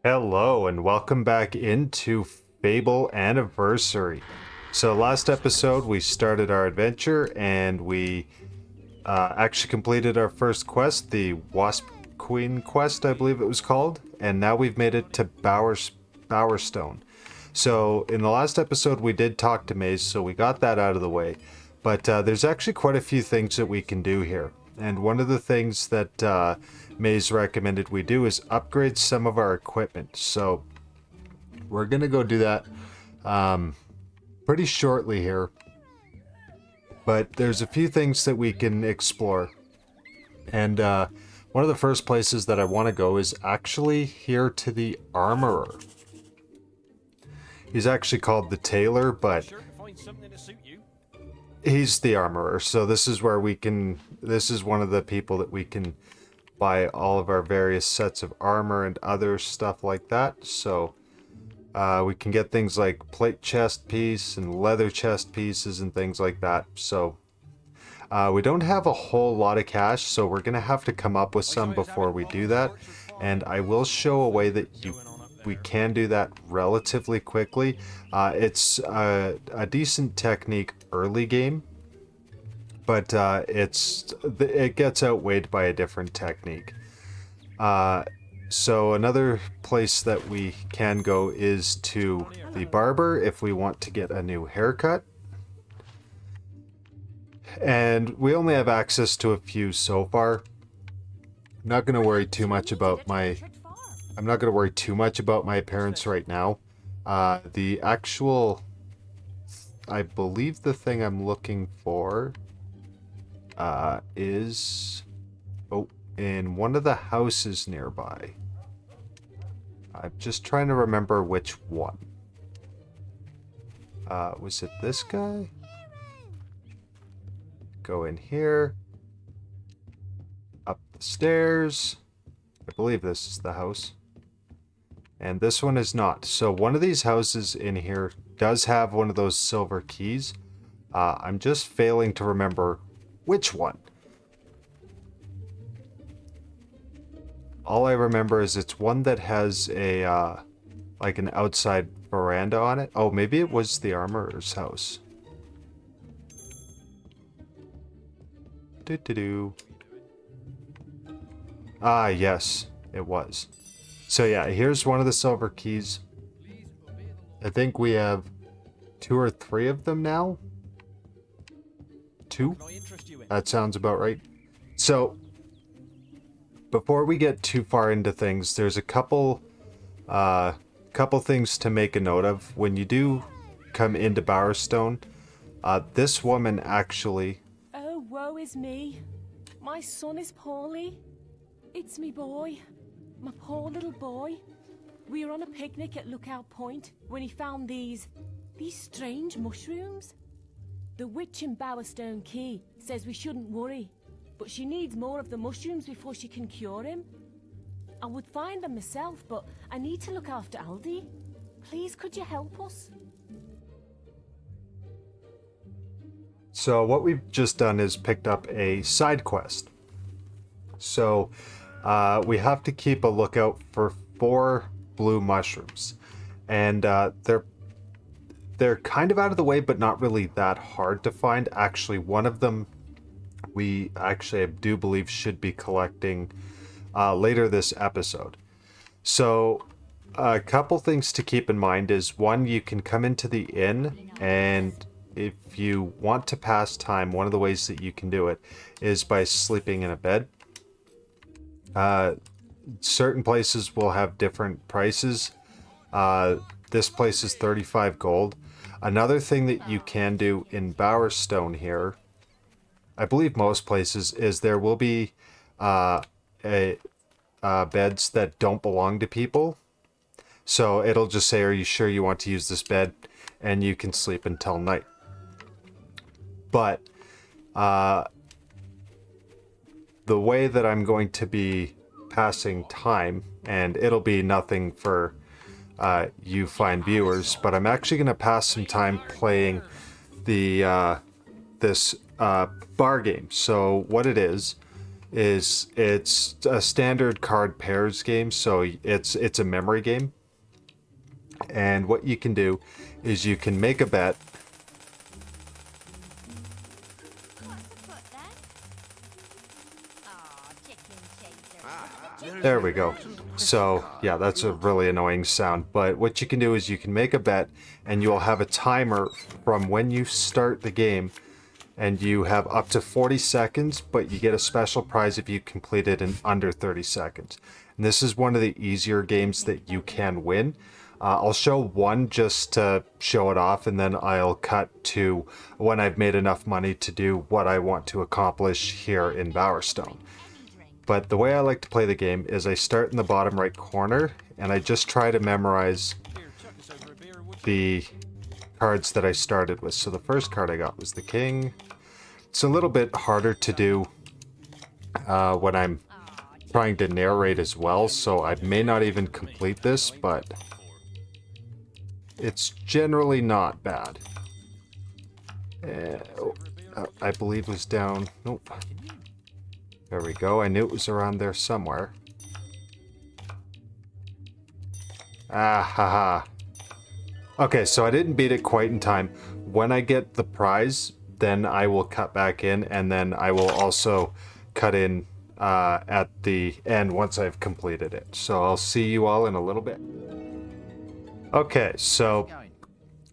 Hello and welcome back into Fable Anniversary. So last episode we started our adventure and we actually completed our first quest, the Wasp Queen quest I believe it was called, and now we've made it to Bowerstone. So in the last episode we did talk to Maze, so we got that out of the way, but there's actually quite a few things that we can do here. And one of the things that Maze recommended we do is upgrade some of our equipment. So we're going to go do that pretty shortly here. But there's a few things that we can explore. And one of the first places that I want to go is actually here to the Armorer. He's actually called the Tailor, but he's the Armorer. So this is where we can... This is one of the people that we can buy all of our various sets of armor and other stuff like that. So we can get things like plate chest piece and leather chest pieces and things like that. So we don't have a whole lot of cash, so we're gonna have to come up with some before we do that. And I will show a way that we can do that relatively quickly. It's a decent technique early game, but it gets outweighed by a different technique. So another place that we can go is to the barber if we want to get a new haircut. And we only have access to a few so far. I'm not going to worry too much about my appearance right now. The actual, I believe the thing I'm looking for is in one of the houses nearby. I'm just trying to remember which one. Was it this guy? Go in here. Up the stairs. I believe this is the house. And this one is not. So one of these houses in here does have one of those silver keys. I'm just failing to remember which one. All I remember is it's one that has a like an outside veranda on it. Oh, maybe it was the armorer's house. Do. Ah, yes, it was. So yeah, here's one of the silver keys. I think we have 2 or 3 of them now. 2? That sounds about right. So, before we get too far into things, there's a couple things to make a note of. When you do come into Bowerstone, this woman actually... Oh, woe is me. My son is poorly. It's me boy. My poor little boy. We were on a picnic at Lookout Point when he found these strange mushrooms. The witch in Bowerstone Key says we shouldn't worry, but she needs more of the mushrooms before she can cure him. I would find them myself, but I need to look after Aldi. Please, could you help us? So what we've just done is picked up a side quest. So we have to keep a lookout for 4 blue mushrooms. And they're kind of out of the way, but not really that hard to find. Actually, one of them we actually do believe should be collecting later this episode. So a couple things to keep in mind is, one, you can come into the inn, and if you want to pass time, one of the ways that you can do it is by sleeping in a bed. Certain places will have different prices. This place is 35 gold. Another thing that you can do in Bowerstone here, I believe most places, is there will be beds that don't belong to people. So it'll just say, are you sure you want to use this bed? And you can sleep until night. But the way that I'm going to be passing time, and it'll be nothing for you fine viewers, but I'm actually going to pass some time playing the this bar game. So what it is is it's a standard card pairs game, so it's a memory game. And what you can do is you can make a bet. There we go. So, yeah, that's a really annoying sound. But what you can do is you can make a bet, and you'll have a timer from when you start the game, and you have up to 40 seconds, but you get a special prize if you complete it in under 30 seconds. And this is one of the easier games that you can win. I'll show one just to show it off, and then I'll cut to when I've made enough money to do what I want to accomplish here in Bowerstone. But the way I like to play the game is I start in the bottom right corner, and I just try to memorize the cards that I started with. So the first card I got was the king. It's a little bit harder to do when I'm trying to narrate as well, so I may not even complete this, but it's generally not bad. I believe it was down. Nope. There we go. I knew it was around there somewhere. Ah, haha. Okay, so I didn't beat it quite in time. When I get the prize, then I will cut back in, and then I will also cut in at the end once I've completed it. So I'll see you all in a little bit. Okay, so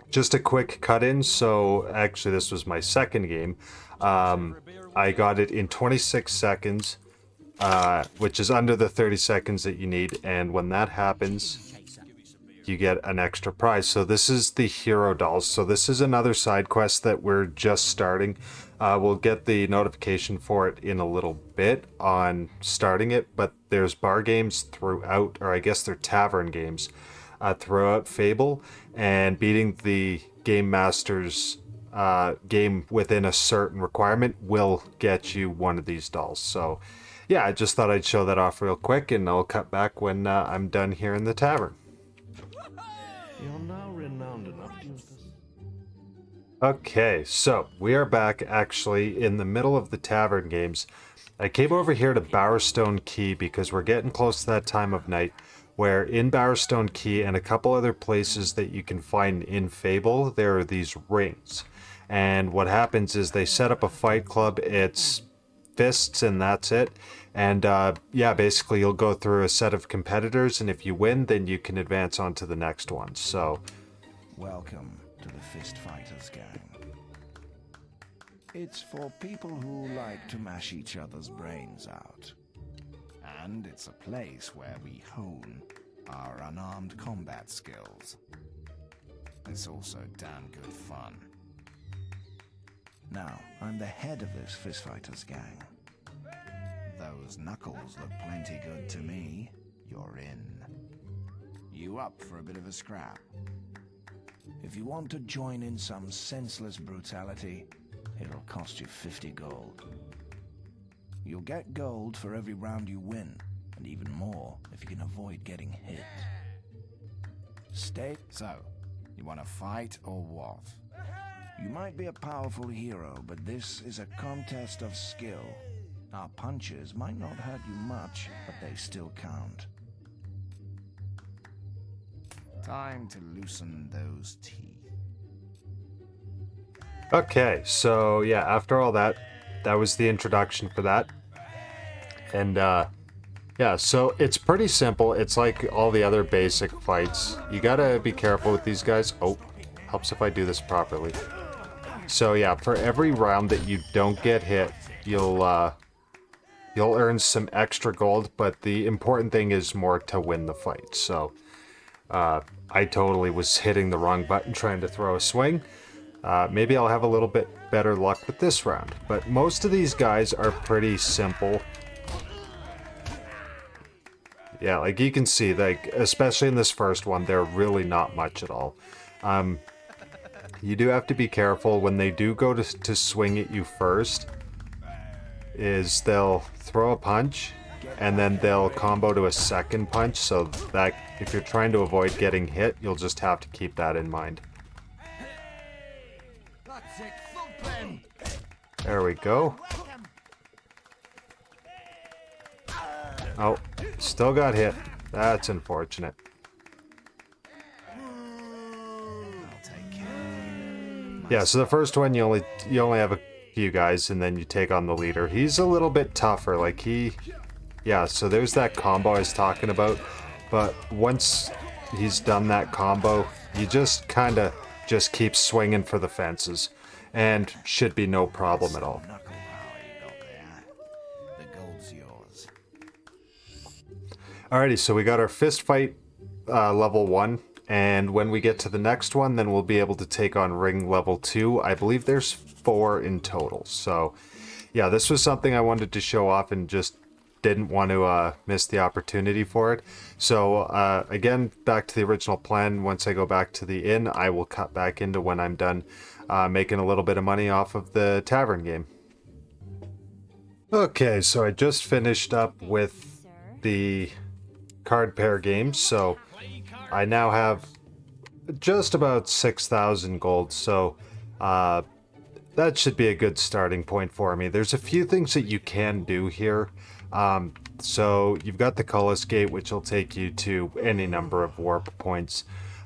just a quick cut in. So actually this was my second game. I got it in 26 seconds, which is under the 30 seconds that you need. And when that happens, you get an extra prize. So this is the hero dolls. So this is another side quest that we're just starting. We'll get the notification for it in a little bit on starting it, but there's bar games throughout, or I guess they're tavern games, throughout Fable, and beating the game master's game within a certain requirement will get you one of these dolls. So yeah, I just thought I'd show that off real quick, and I'll cut back when I'm done here in the tavern. You're now renowned enough to use this. Okay, so we are back actually in the middle of the tavern games. I came over here to Bowerstone Key because we're getting close to that time of night where in Bowerstone Key and a couple other places that you can find in Fable, there are these rings. And what happens is they set up a fight club. It's fists and that's it. And yeah, basically you'll go through a set of competitors, and if you win, then you can advance on to the next one. So welcome to the Fist Fighters gang. It's for people who like to mash each other's brains out. And it's a place where we hone our unarmed combat skills. It's also damn good fun. Now, I'm the head of this Fist Fighters gang. Those knuckles look plenty good to me. You're in. You up for a bit of a scrap? If you want to join in some senseless brutality, it'll cost you 50 gold. You'll get gold for every round you win, and even more if you can avoid getting hit. Stay. So, you want to fight or what? You might be a powerful hero, but this is a contest of skill. Our punches might not hurt you much, but they still count. Time to loosen those teeth. okay, so yeah, after all that, that was the introduction for that. And yeah, so it's pretty simple. It's like all the other basic fights. You gotta be careful with these guys. Oh, helps if I do this properly. So yeah, for every round that you don't get hit, you'll earn some extra gold, but the important thing is more to win the fight. So I totally was hitting the wrong button trying to throw a swing. Maybe I'll have a little bit better luck with this round, but most of these guys are pretty simple. Yeah, like you can see, like especially in this first one, they're really not much at all. You do have to be careful when they do go to swing at you first, is they'll throw a punch and then they'll combo to a second punch, so that if you're trying to avoid getting hit, you'll just have to keep that in mind. There we go. Oh, still got hit. That's unfortunate. I'll take care. Yeah, so the first one you only have a few guys, and then you take on the leader. He's a little bit tougher. Like yeah. So there's that combo I was talking about. But once he's done that combo, you just kind of just keep swinging for the fences, and should be no problem at all. Knuckle power you got there. The gold's yours. Alrighty, so we got our fist fight level 1, and when we get to the next one, then we'll be able to take on ring level 2. I believe there's 4 in total. So yeah, this was something I wanted to show off and just didn't want to miss the opportunity for it. So again, back to the original plan. Once I go back to the inn, I will cut back into when I'm done making a little bit of money off of the tavern game. Okay, so I just finished up with the card pair game, so I now have just about 6,000 gold, so that should be a good starting point for me. There's a few things that you can do here. So you've got the Cullis Gate, which will take you to any number of warp points.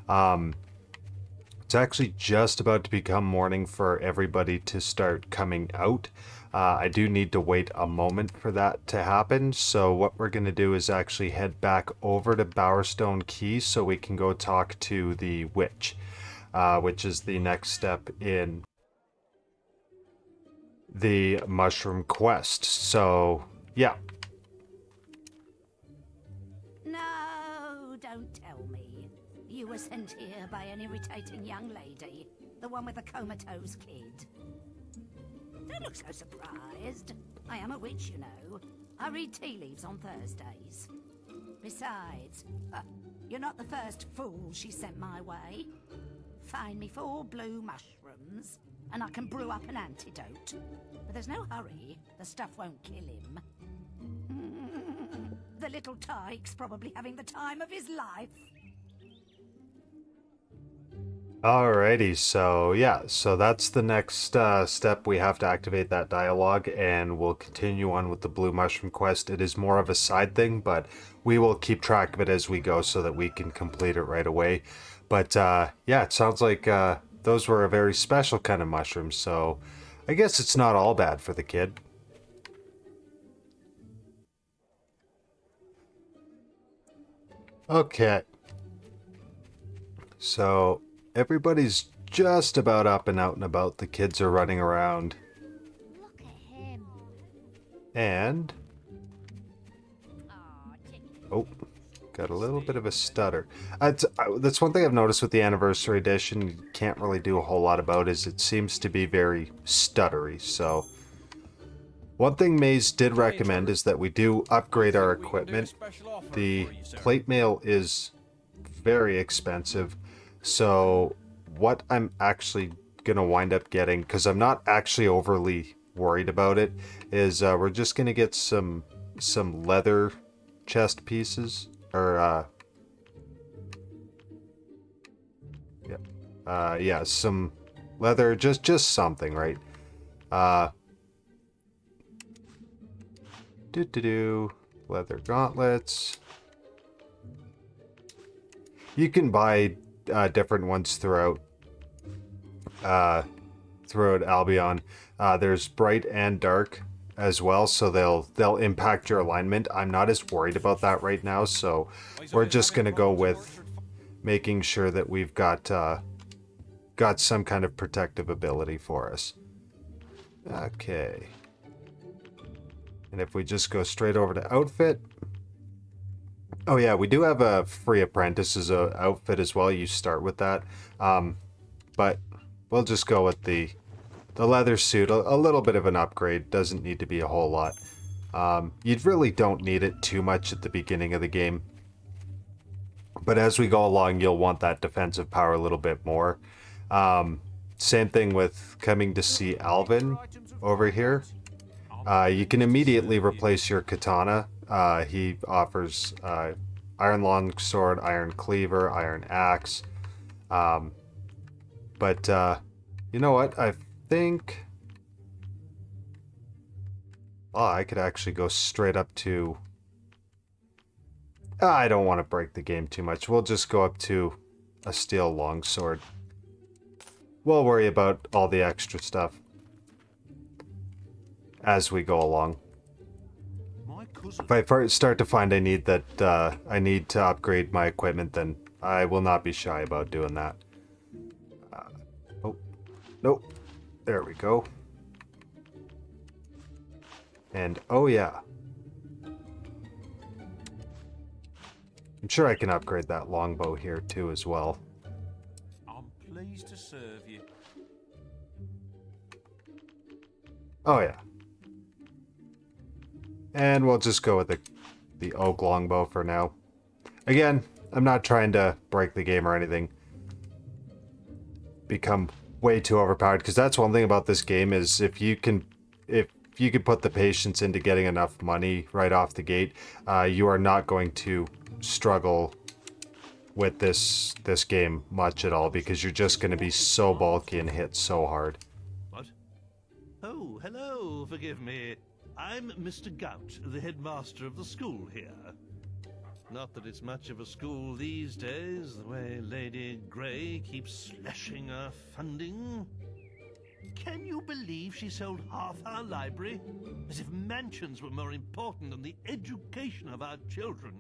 It's actually just about to become morning for everybody to start coming out. I do need to wait a moment for that to happen. So what we're going to do is actually head back over to Bowerstone Key so we can go talk to the witch, which is the next step in the mushroom quest. So yeah. No, don't tell me. You were sent here by an irritating young lady. The one with the comatose kid. Don't look so surprised. I am a witch, you know. I read tea leaves on Thursdays. Besides, you're not the first fool she sent my way. Find me 4 blue mushrooms, and I can brew up an antidote. But there's no hurry. The stuff won't kill him. The little tyke's probably having the time of his life. Alrighty, so yeah, so that's the next step. We have to activate that dialogue, and we'll continue on with the Blue Mushroom quest. It is more of a side thing, but we will keep track of it as we go so that we can complete it right away. But yeah, it sounds like those were a very special kind of mushroom, so I guess it's not all bad for the kid. Okay. So everybody's just about up and out and about. The kids are running around. Look at him. And... oh, got a little bit of a stutter. That's one thing I've noticed with the Anniversary Edition. You can't really do a whole lot about is it seems to be very stuttery. So one thing Maze did recommend is that we do upgrade our equipment. The plate mail is very expensive. So what I'm actually going to wind up getting, because I'm not actually overly worried about it, is we're just going to get some leather chest pieces. Or, yeah, some leather, just something, right? Leather gauntlets. You can buy different ones throughout Albion. There's bright and dark as well, so they'll impact your alignment. I'm not as worried about that right now, so we're just gonna go with making sure that we've got some kind of protective ability for us. Okay. And if we just go straight over to outfit. Oh yeah, we do have a free apprentices outfit as well. You start with that. But we'll just go with the leather suit. A little bit of an upgrade. Doesn't need to be a whole lot. You really don't need it too much at the beginning of the game. But as we go along, you'll want that defensive power a little bit more. Same thing with coming to see Alvin over here. You can immediately replace your katana. He offers iron longsword, iron cleaver, iron axe. But you know what? I think... oh, I could actually go straight up to I don't want to break the game too much. We'll just go up to a steel longsword. We'll worry about all the extra stuff as we go along. If I start to find I need to upgrade my equipment, then I will not be shy about doing that. Oh, nope. There we go. And oh yeah. I'm sure I can upgrade that longbow here too as well. I'm pleased to serve you. Oh yeah. And we'll just go with the oak longbow for now. Again, I'm not trying to break the game or anything. Become way too overpowered, because that's one thing about this game is if you can put the patience into getting enough money right off the gate, you are not going to struggle with this game much at all, because you're just going to be so bulky and hit so hard. What? Oh, hello, forgive me. I'm Mr. Gout, the headmaster of the school here. Not that it's much of a school these days, the way Lady Grey keeps slashing our funding. Can you believe she sold half our library? As if mansions were more important than the education of our children.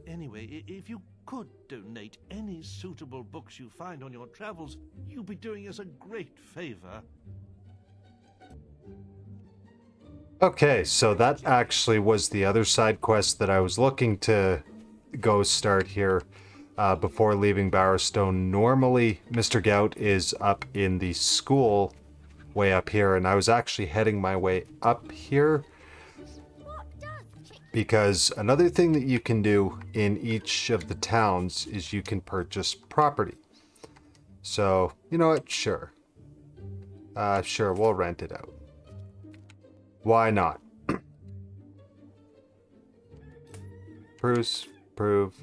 Anyway, if you could donate any suitable books you find on your travels, you'd be doing us a great favor. Okay, so that actually was the other side quest that I was looking to go start here before leaving Bowerstone. Normally, Mr. Gout is up in the school way up here, and I was actually heading my way up here because another thing that you can do in each of the towns is you can purchase property. So, you know what? Sure. Sure, we'll rent it out. Why not? Bruce, prove.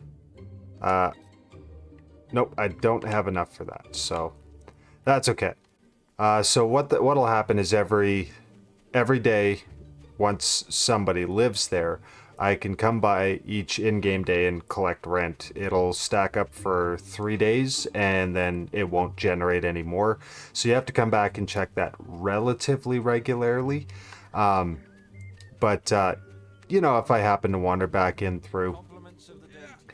Nope, I don't have enough for that, so that's okay. So what'll happen is every day, once somebody lives there, I can come by each in-game day and collect rent. It'll stack up for 3 days, and then it won't generate any more. So you have to come back and check that relatively regularly. But you know, if I happen to wander back in through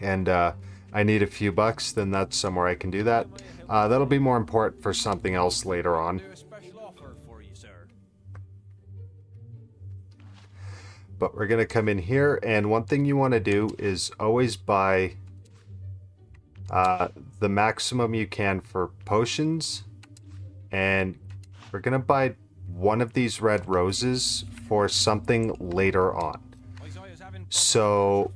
and I need a few bucks, then that's somewhere I can do that. That'll be more important for something else later on. But we're going to come in here, and one thing you want to do is always buy the maximum you can for potions, and we're going to buy one of these red roses for something later on. So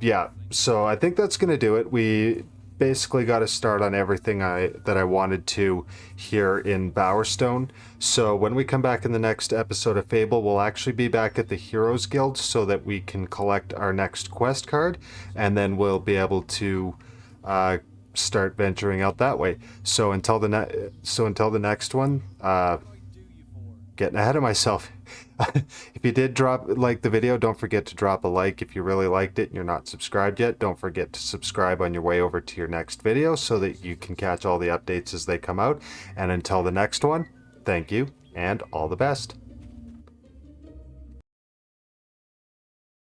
yeah, so I think that's gonna do it. We basically got to start on everything that I wanted to here in Bowerstone. So when we come back in the next episode of Fable, we'll actually be back at the Heroes Guild so that we can collect our next quest card, and then we'll be able to start venturing out that way. So until the next one, getting ahead of myself. If you did like the video, don't forget to drop a like. If you really liked it and you're not subscribed yet, don't forget to subscribe on your way over to your next video so that you can catch all the updates as they come out. And until the next one, thank you and all the best.